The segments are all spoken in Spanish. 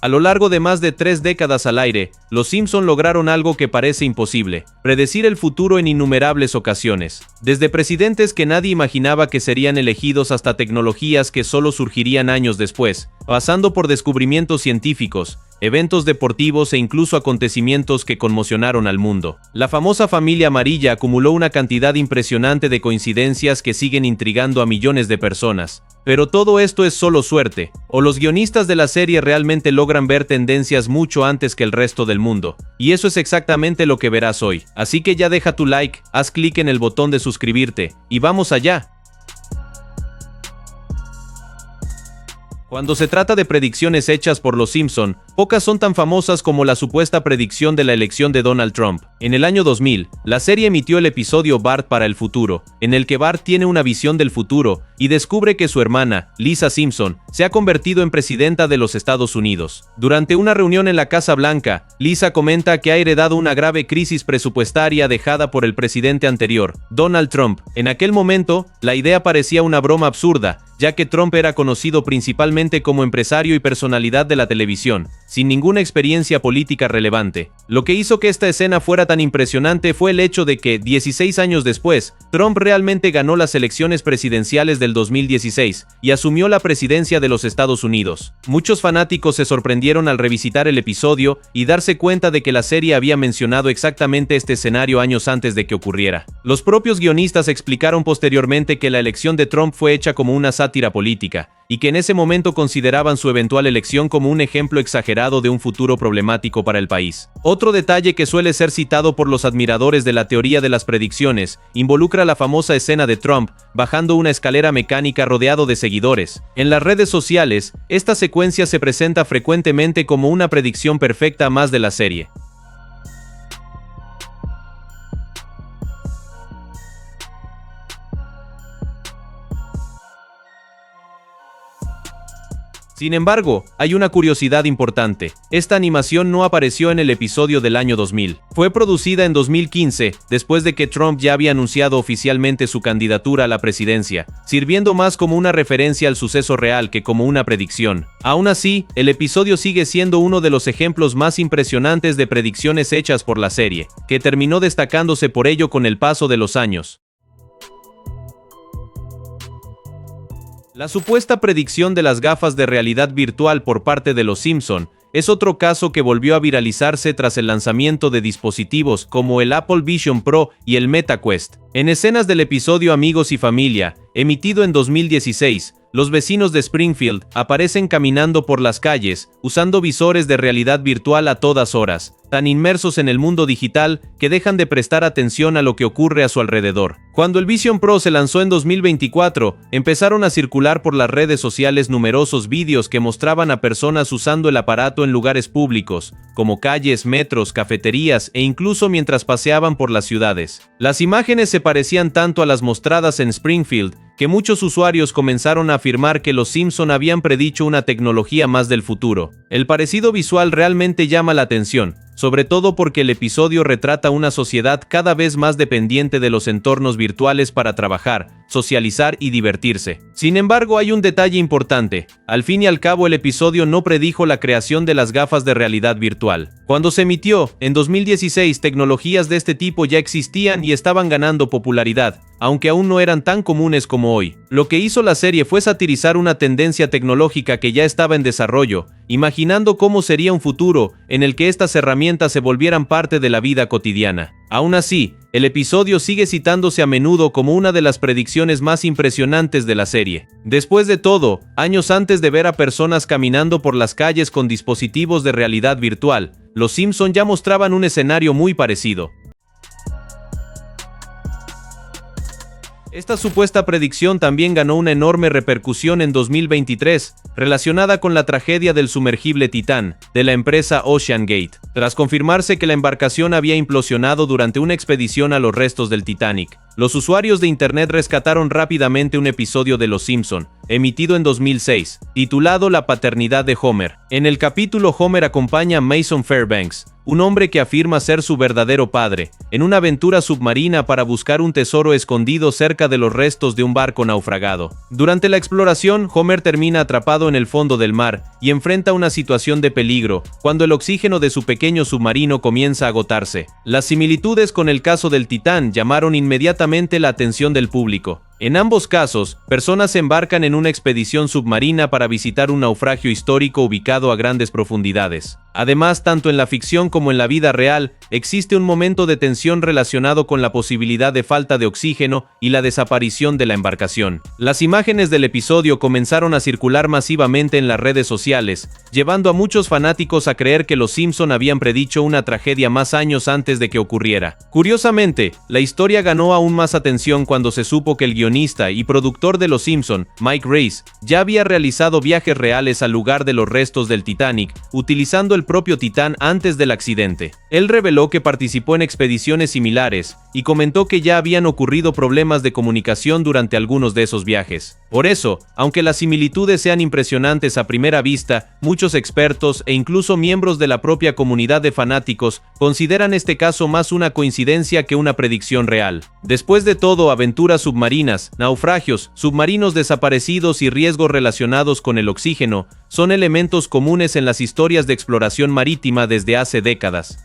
A lo largo de más de 3 décadas al aire, los Simpson lograron algo que parece imposible: predecir el futuro en innumerables ocasiones. Desde presidentes que nadie imaginaba que serían elegidos hasta tecnologías que solo surgirían años después, pasando por descubrimientos científicos, eventos deportivos e incluso acontecimientos que conmocionaron al mundo. La famosa familia amarilla acumuló una cantidad impresionante de coincidencias que siguen intrigando a millones de personas. Pero todo esto es solo suerte, o los guionistas de la serie realmente logran ver tendencias mucho antes que el resto del mundo. Y eso es exactamente lo que verás hoy. Así que ya deja tu like, haz clic en el botón de suscribirte, y vamos allá. Cuando se trata de predicciones hechas por los Simpson, pocas son tan famosas como la supuesta predicción de la elección de Donald Trump. En el año 2000, la serie emitió el episodio Bart para el futuro, en el que Bart tiene una visión del futuro y descubre que su hermana, Lisa Simpson, se ha convertido en presidenta de los Estados Unidos. Durante una reunión en la Casa Blanca, Lisa comenta que ha heredado una grave crisis presupuestaria dejada por el presidente anterior, Donald Trump. En aquel momento, la idea parecía una broma absurda, ya que Trump era conocido principalmente como empresario y personalidad de la televisión, sin ninguna experiencia política relevante. Lo que hizo que esta escena fuera tan impresionante fue el hecho de que, 16 años después, Trump realmente ganó las elecciones presidenciales del 2016 y asumió la presidencia de los Estados Unidos. Muchos fanáticos se sorprendieron al revisitar el episodio y darse cuenta de que la serie había mencionado exactamente este escenario años antes de que ocurriera. Los propios guionistas explicaron posteriormente que la elección de Trump fue hecha como una sátira política, y que en ese momento consideraban su eventual elección como un ejemplo exagerado de un futuro problemático para el país. Otro detalle que suele ser citado por los admiradores de la teoría de las predicciones involucra la famosa escena de Trump bajando una escalera mecánica rodeado de seguidores. En las redes sociales, esta secuencia se presenta frecuentemente como una predicción perfecta más de la serie. Sin embargo, hay una curiosidad importante. Esta animación no apareció en el episodio del año 2000. Fue producida en 2015, después de que Trump ya había anunciado oficialmente su candidatura a la presidencia, sirviendo más como una referencia al suceso real que como una predicción. Aún así, el episodio sigue siendo uno de los ejemplos más impresionantes de predicciones hechas por la serie, que terminó destacándose por ello con el paso de los años. La supuesta predicción de las gafas de realidad virtual por parte de los Simpson es otro caso que volvió a viralizarse tras el lanzamiento de dispositivos como el Apple Vision Pro y el Meta Quest. En escenas del episodio Amigos y Familia, emitido en 2016, los vecinos de Springfield aparecen caminando por las calles, usando visores de realidad virtual a todas horas, tan inmersos en el mundo digital que dejan de prestar atención a lo que ocurre a su alrededor. Cuando el Vision Pro se lanzó en 2024, empezaron a circular por las redes sociales numerosos vídeos que mostraban a personas usando el aparato en lugares públicos, como calles, metros, cafeterías e incluso mientras paseaban por las ciudades. Las imágenes se parecían tanto a las mostradas en Springfield, que muchos usuarios comenzaron a afirmar que los Simpson habían predicho una tecnología más del futuro. El parecido visual realmente llama la atención, sobre todo porque el episodio retrata una sociedad cada vez más dependiente de los entornos virtuales para trabajar, socializar y divertirse. Sin embargo, hay un detalle importante. Al fin y al cabo, el episodio no predijo la creación de las gafas de realidad virtual. Cuando se emitió, en 2016, tecnologías de este tipo ya existían y estaban ganando popularidad, aunque aún no eran tan comunes como hoy. Lo que hizo la serie fue satirizar una tendencia tecnológica que ya estaba en desarrollo, imaginando cómo sería un futuro en el que estas herramientas se volvieran parte de la vida cotidiana. Aún así, el episodio sigue citándose a menudo como una de las predicciones más impresionantes de la serie. Después de todo, años antes de ver a personas caminando por las calles con dispositivos de realidad virtual, los Simpson ya mostraban un escenario muy parecido. Esta supuesta predicción también ganó una enorme repercusión en 2023, relacionada con la tragedia del sumergible Titán, de la empresa OceanGate, tras confirmarse que la embarcación había implosionado durante una expedición a los restos del Titanic. Los usuarios de internet rescataron rápidamente un episodio de Los Simpson, emitido en 2006, titulado La paternidad de Homer. En el capítulo, Homer acompaña a Mason Fairbanks, un hombre que afirma ser su verdadero padre, en una aventura submarina para buscar un tesoro escondido cerca de los restos de un barco naufragado. Durante la exploración, Homer termina atrapado en el fondo del mar y enfrenta una situación de peligro cuando el oxígeno de su pequeño submarino comienza a agotarse. Las similitudes con el caso del Titán llamaron inmediatamente la atención del público. En ambos casos, personas se embarcan en una expedición submarina para visitar un naufragio histórico ubicado a grandes profundidades. Además, tanto en la ficción como en la vida real, existe un momento de tensión relacionado con la posibilidad de falta de oxígeno y la desaparición de la embarcación. Las imágenes del episodio comenzaron a circular masivamente en las redes sociales, llevando a muchos fanáticos a creer que los Simpson habían predicho una tragedia más años antes de que ocurriera. Curiosamente, la historia ganó aún más atención cuando se supo que el guionista y productor de Los Simpson, Mike Reiss, ya había realizado viajes reales al lugar de los restos del Titanic, utilizando el propio Titán antes del accidente. Él reveló que participó en expediciones similares y comentó que ya habían ocurrido problemas de comunicación durante algunos de esos viajes. Por eso, aunque las similitudes sean impresionantes a primera vista, muchos expertos e incluso miembros de la propia comunidad de fanáticos consideran este caso más una coincidencia que una predicción real. Después de todo, aventuras submarinas, naufragios, submarinos desaparecidos y riesgos relacionados con el oxígeno son elementos comunes en las historias de exploración marítima desde hace décadas.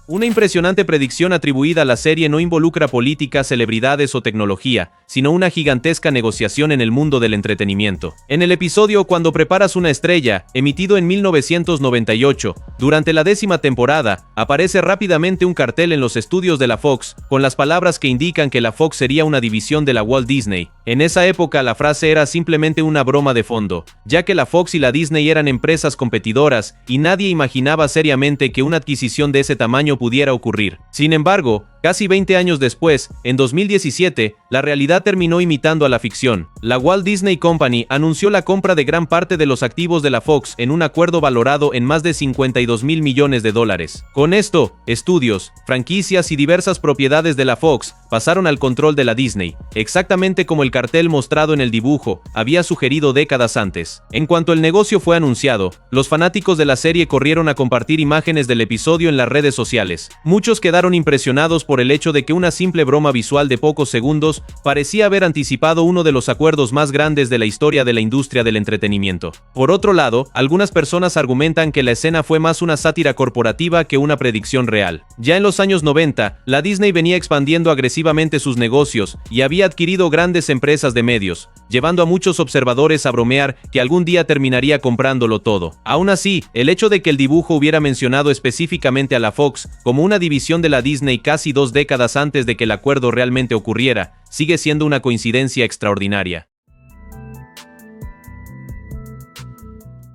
Una impresionante predicción atribuida a la serie no involucra política, celebridades o tecnología, sino una gigantesca negociación en el mundo del entretenimiento. En el episodio Cuando preparas una estrella, emitido en 1998, durante la 10ª temporada, aparece rápidamente un cartel en los estudios de la Fox, con las palabras que indican que la Fox sería una división de la Walt Disney. En esa época la frase era simplemente una broma de fondo, ya que la Fox y la Disney eran empresas competidoras y nadie imaginaba seriamente que una adquisición de ese tamaño pudiera ocurrir. Sin embargo, casi 20 años después, en 2017, la realidad terminó imitando a la ficción. La Walt Disney Company anunció la compra de gran parte de los activos de la Fox en un acuerdo valorado en más de $52,000 millones. Con esto, estudios, franquicias y diversas propiedades de la Fox pasaron al control de la Disney, exactamente como el cartel mostrado en el dibujo había sugerido décadas antes. En cuanto el negocio fue anunciado, los fanáticos de la serie corrieron a compartir imágenes del episodio en las redes sociales. Muchos quedaron impresionados por el hecho de que una simple broma visual de pocos segundos parecía haber anticipado uno de los acuerdos más grandes de la historia de la industria del entretenimiento. Por otro lado, algunas personas argumentan que la escena fue más una sátira corporativa que una predicción real. Ya en los años 90, la Disney venía expandiendo agresivamente sus negocios y había adquirido grandes empresas de medios, llevando a muchos observadores a bromear que algún día terminaría comprándolo todo. Aún así, el hecho de que el dibujo hubiera mencionado específicamente a la Fox como una división de la Disney casi 2 décadas antes de que el acuerdo realmente ocurriera, sigue siendo una coincidencia extraordinaria.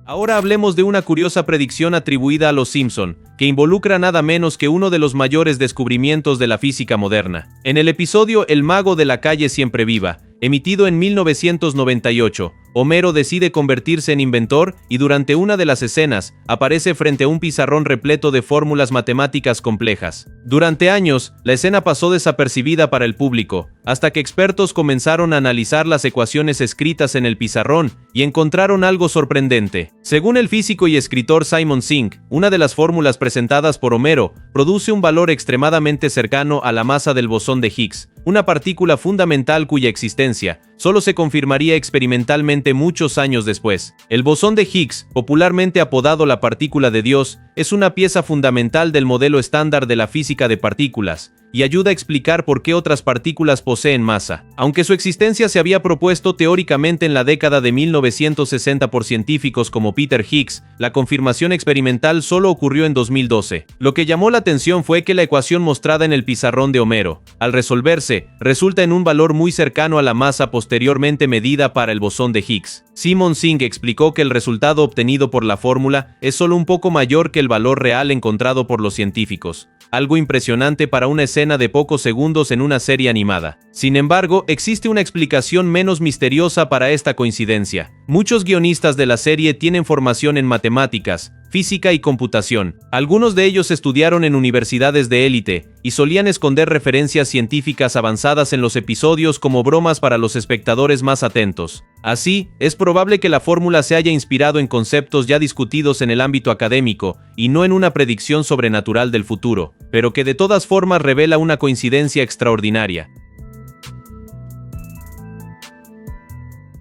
Ahora hablemos de una curiosa predicción atribuida a los Simpson, que involucra nada menos que uno de los mayores descubrimientos de la física moderna. En el episodio El mago de la calle siempre viva, emitido en 1998, Homero decide convertirse en inventor y durante una de las escenas aparece frente a un pizarrón repleto de fórmulas matemáticas complejas. Durante años, la escena pasó desapercibida para el público, hasta que expertos comenzaron a analizar las ecuaciones escritas en el pizarrón y encontraron algo sorprendente. Según el físico y escritor Simon Singh, una de las fórmulas presentadas por Homero produce un valor extremadamente cercano a la masa del bosón de Higgs, una partícula fundamental cuya existencia solo se confirmaría experimentalmente muchos años después. El bosón de Higgs, popularmente apodado la partícula de Dios, es una pieza fundamental del modelo estándar de la física de partículas, y ayuda a explicar por qué otras partículas poseen masa. Aunque su existencia se había propuesto teóricamente en la década de 1960 por científicos como Peter Higgs, la confirmación experimental solo ocurrió en 2012. Lo que llamó la atención fue que la ecuación mostrada en el pizarrón de Homero, al resolverse, resulta en un valor muy cercano a la masa posteriormente medida para el bosón de Higgs. Simon Singh explicó que el resultado obtenido por la fórmula es solo un poco mayor que el valor real encontrado por los científicos. Algo impresionante para una escena de pocos segundos en una serie animada. Sin embargo, existe una explicación menos misteriosa para esta coincidencia. Muchos guionistas de la serie tienen formación en matemáticas, física y computación. Algunos de ellos estudiaron en universidades de élite, y solían esconder referencias científicas avanzadas en los episodios como bromas para los espectadores más atentos. Así, es probable que la fórmula se haya inspirado en conceptos ya discutidos en el ámbito académico, y no en una predicción sobrenatural del futuro, pero que de todas formas revela una coincidencia extraordinaria.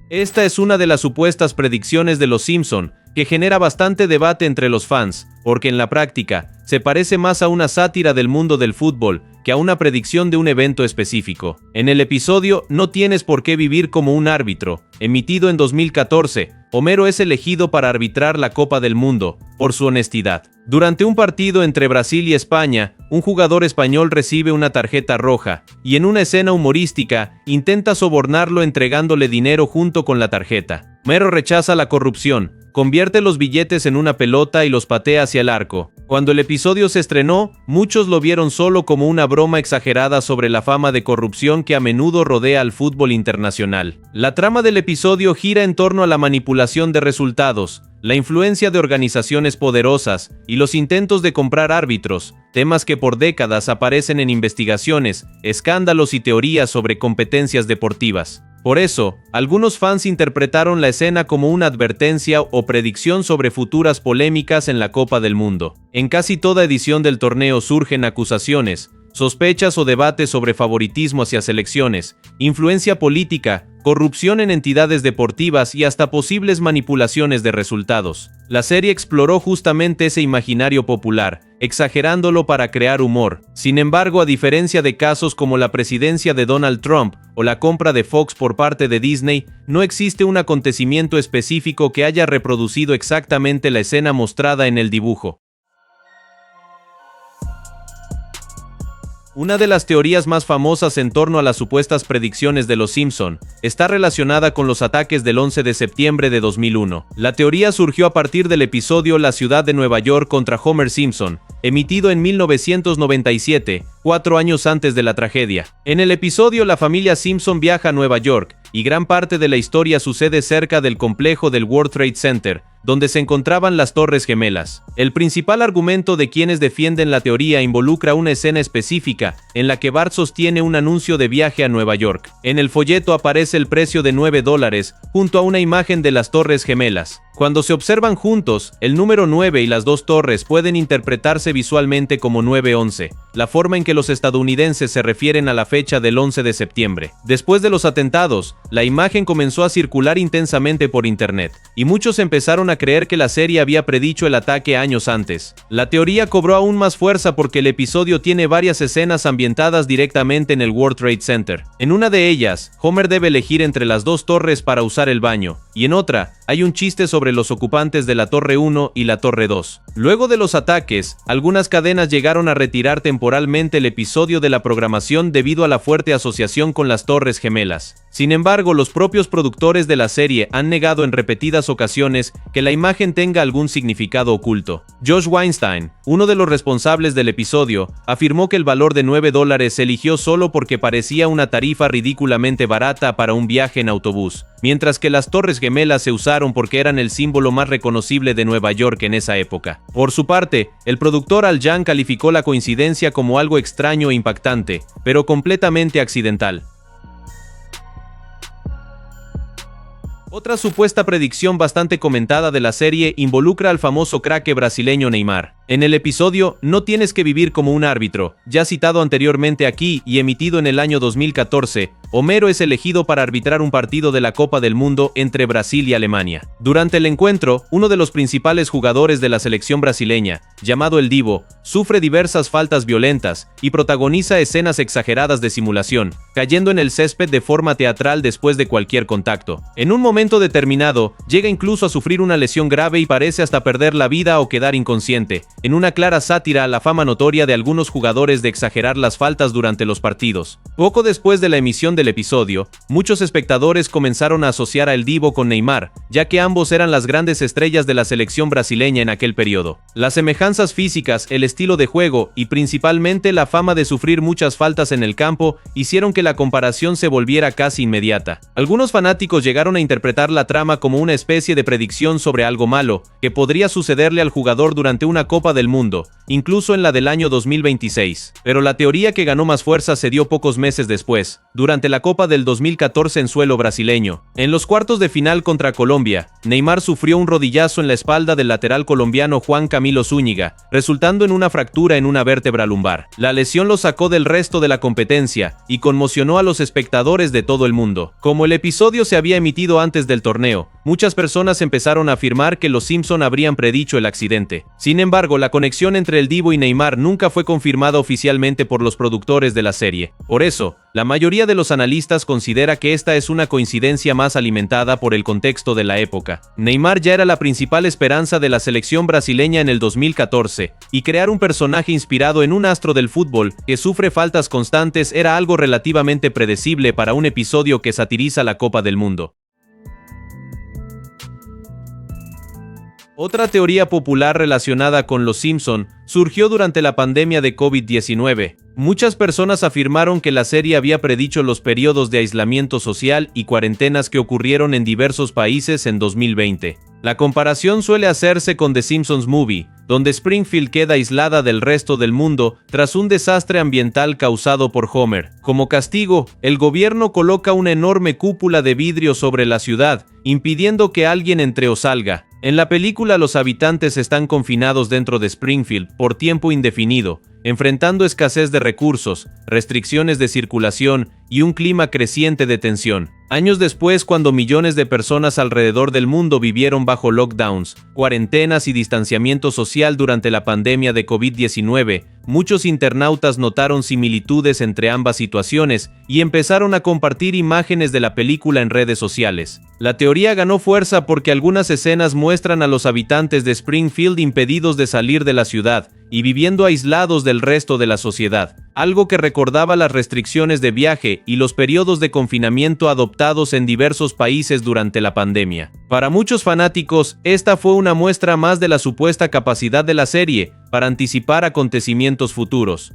Esta es una de las supuestas predicciones de Los Simpson, que genera bastante debate entre los fans, porque en la práctica, se parece más a una sátira del mundo del fútbol que a una predicción de un evento específico. En el episodio No tienes por qué vivir como un árbitro, emitido en 2014, Homero es elegido para arbitrar la Copa del Mundo, por su honestidad. Durante un partido entre Brasil y España, un jugador español recibe una tarjeta roja, y en una escena humorística, intenta sobornarlo entregándole dinero junto con la tarjeta. Homero rechaza la corrupción, convierte los billetes en una pelota y los patea hacia el arco. Cuando el episodio se estrenó, muchos lo vieron solo como una broma exagerada sobre la fama de corrupción que a menudo rodea al fútbol internacional. La trama del episodio gira en torno a la manipulación de resultados, la influencia de organizaciones poderosas y los intentos de comprar árbitros, temas que por décadas aparecen en investigaciones, escándalos y teorías sobre competencias deportivas. Por eso, algunos fans interpretaron la escena como una advertencia o predicción sobre futuras polémicas en la Copa del Mundo. En casi toda edición del torneo surgen acusaciones, sospechas o debates sobre favoritismo hacia selecciones, influencia política, corrupción en entidades deportivas y hasta posibles manipulaciones de resultados. La serie exploró justamente ese imaginario popular, exagerándolo para crear humor. Sin embargo, a diferencia de casos como la presidencia de Donald Trump o la compra de Fox por parte de Disney, no existe un acontecimiento específico que haya reproducido exactamente la escena mostrada en el dibujo. Una de las teorías más famosas en torno a las supuestas predicciones de Los Simpson está relacionada con los ataques del 11 de septiembre de 2001. La teoría surgió a partir del episodio La ciudad de Nueva York contra Homer Simpson, emitido en 1997, 4 años antes de la tragedia. En el episodio, la familia Simpson viaja a Nueva York, y gran parte de la historia sucede cerca del complejo del World Trade Center, donde se encontraban las Torres Gemelas. El principal argumento de quienes defienden la teoría involucra una escena específica, en la que Bart sostiene un anuncio de viaje a Nueva York. En el folleto aparece el precio de $9, junto a una imagen de las Torres Gemelas. Cuando se observan juntos, el número 9 y las dos torres pueden interpretarse visualmente como 9/11, la forma en que los estadounidenses se refieren a la fecha del 11 de septiembre. Después de los atentados, la imagen comenzó a circular intensamente por internet, y muchos empezaron a creer que la serie había predicho el ataque años antes. La teoría cobró aún más fuerza porque el episodio tiene varias escenas ambientadas directamente en el World Trade Center. En una de ellas, Homer debe elegir entre las dos torres para usar el baño, y en otra, hay un chiste sobre los ocupantes de la Torre 1 y la Torre 2. Luego de los ataques, algunas cadenas llegaron a retirar temporalmente el episodio de la programación debido a la fuerte asociación con las Torres Gemelas. Sin embargo, los propios productores de la serie han negado en repetidas ocasiones que la imagen tenga algún significado oculto. Josh Weinstein, uno de los responsables del episodio, afirmó que el valor de $9 se eligió solo porque parecía una tarifa ridículamente barata para un viaje en autobús, mientras que las Torres Gemelas se usaron porque eran el símbolo más reconocible de Nueva York en esa época. Por su parte, el productor Al Jean calificó la coincidencia como algo extraño e impactante, pero completamente accidental. Otra supuesta predicción bastante comentada de la serie involucra al famoso craque brasileño Neymar. En el episodio No tienes que vivir como un árbitro, ya citado anteriormente aquí y emitido en el año 2014, Homero es elegido para arbitrar un partido de la Copa del Mundo entre Brasil y Alemania. Durante el encuentro, uno de los principales jugadores de la selección brasileña, llamado El Divo, sufre diversas faltas violentas y protagoniza escenas exageradas de simulación, cayendo en el césped de forma teatral después de cualquier contacto. En un momento determinado, llega incluso a sufrir una lesión grave y parece hasta perder la vida o quedar inconsciente, en una clara sátira a la fama notoria de algunos jugadores de exagerar las faltas durante los partidos. Poco después de la emisión del episodio, muchos espectadores comenzaron a asociar a El Divo con Neymar, ya que ambos eran las grandes estrellas de la selección brasileña en aquel periodo. Las semejanzas físicas, el estilo de juego y principalmente la fama de sufrir muchas faltas en el campo hicieron que la comparación se volviera casi inmediata. Algunos fanáticos llegaron a interpretar la trama como una especie de predicción sobre algo malo que podría sucederle al jugador durante una Copa del Mundo, incluso en la del año 2026. Pero la teoría que ganó más fuerza se dio pocos meses después, durante la Copa del 2014 en suelo brasileño. En los cuartos de final contra Colombia, Neymar sufrió un rodillazo en la espalda del lateral colombiano Juan Camilo Zúñiga, resultando en una fractura en una vértebra lumbar. La lesión lo sacó del resto de la competencia y conmocionó a los espectadores de todo el mundo. Como el episodio se había emitido antes del torneo, muchas personas empezaron a afirmar que los Simpson habrían predicho el accidente. Sin embargo, la conexión entre El Divo y Neymar nunca fue confirmada oficialmente por los productores de la serie. Por eso, la mayoría de los analistas considera que esta es una coincidencia más alimentada por el contexto de la época. Neymar ya era la principal esperanza de la selección brasileña en el 2014, y crear un personaje inspirado en un astro del fútbol que sufre faltas constantes era algo relativamente predecible para un episodio que satiriza la Copa del Mundo. Otra teoría popular relacionada con Los Simpson surgió durante la pandemia de COVID-19. Muchas personas afirmaron que la serie había predicho los periodos de aislamiento social y cuarentenas que ocurrieron en diversos países en 2020. La comparación suele hacerse con The Simpsons Movie, donde Springfield queda aislada del resto del mundo tras un desastre ambiental causado por Homer. Como castigo, el gobierno coloca una enorme cúpula de vidrio sobre la ciudad, impidiendo que alguien entre o salga. En la película, los habitantes están confinados dentro de Springfield por tiempo indefinido, enfrentando escasez de recursos, restricciones de circulación y un clima creciente de tensión. Años después, cuando millones de personas alrededor del mundo vivieron bajo lockdowns, cuarentenas y distanciamiento social durante la pandemia de COVID-19, muchos internautas notaron similitudes entre ambas situaciones y empezaron a compartir imágenes de la película en redes sociales. La teoría ganó fuerza porque algunas escenas muestran a los habitantes de Springfield impedidos de salir de la ciudad y viviendo aislados del resto de la sociedad, algo que recordaba las restricciones de viaje y los periodos de confinamiento adoptados en diversos países durante la pandemia. Para muchos fanáticos, esta fue una muestra más de la supuesta capacidad de la serie para anticipar acontecimientos futuros.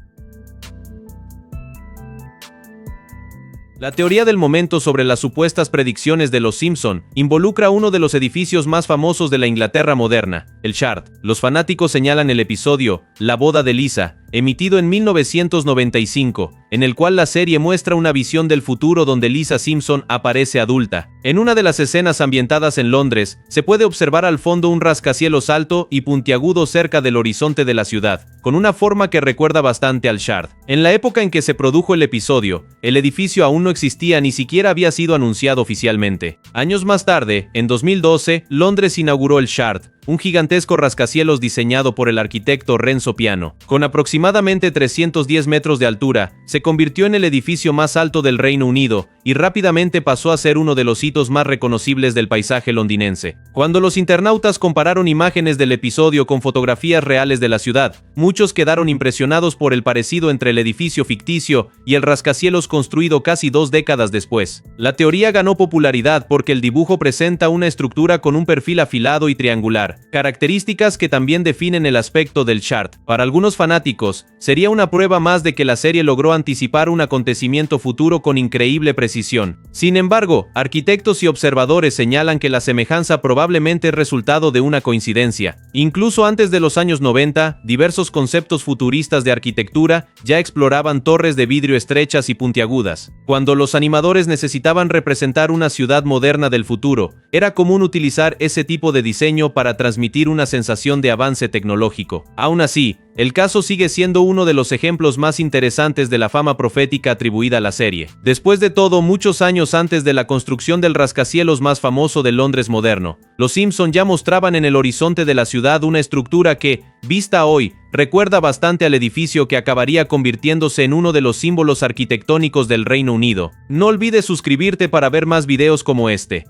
La teoría del momento sobre las supuestas predicciones de Los Simpson involucra uno de los edificios más famosos de la Inglaterra moderna, el Shard. Los fanáticos señalan el episodio La boda de Lisa, emitido en 1995, en el cual la serie muestra una visión del futuro donde Lisa Simpson aparece adulta. En una de las escenas ambientadas en Londres, se puede observar al fondo un rascacielos alto y puntiagudo cerca del horizonte de la ciudad, con una forma que recuerda bastante al Shard. En la época en que se produjo el episodio, el edificio aún no existía ni siquiera había sido anunciado oficialmente. Años más tarde, en 2012, Londres inauguró el Shard, un gigantesco rascacielos diseñado por el arquitecto Renzo Piano. Con aproximadamente 310 metros de altura, se convirtió en el edificio más alto del Reino Unido y rápidamente pasó a ser uno de los hitos más reconocibles del paisaje londinense. Cuando los internautas compararon imágenes del episodio con fotografías reales de la ciudad, muchos quedaron impresionados por el parecido entre el edificio ficticio y el rascacielos construido casi 2 décadas después. La teoría ganó popularidad porque el dibujo presenta una estructura con un perfil afilado y triangular, características que también definen el aspecto del Shard. Para algunos fanáticos, sería una prueba más de que la serie logró anticipar un acontecimiento futuro con increíble precisión. Sin embargo, arquitectos y observadores señalan que la semejanza probablemente es resultado de una coincidencia. Incluso antes de los años 90, diversos conceptos futuristas de arquitectura ya exploraban torres de vidrio estrechas y puntiagudas. Cuando los animadores necesitaban representar una ciudad moderna del futuro, era común utilizar ese tipo de diseño para transmitir una sensación de avance tecnológico. Aún así, el caso sigue siendo uno de los ejemplos más interesantes de la fama profética atribuida a la serie. Después de todo, muchos años antes de la construcción del rascacielos más famoso de Londres moderno, los Simpson ya mostraban en el horizonte de la ciudad una estructura que, vista hoy, recuerda bastante al edificio que acabaría convirtiéndose en uno de los símbolos arquitectónicos del Reino Unido. No olvides suscribirte para ver más videos como este.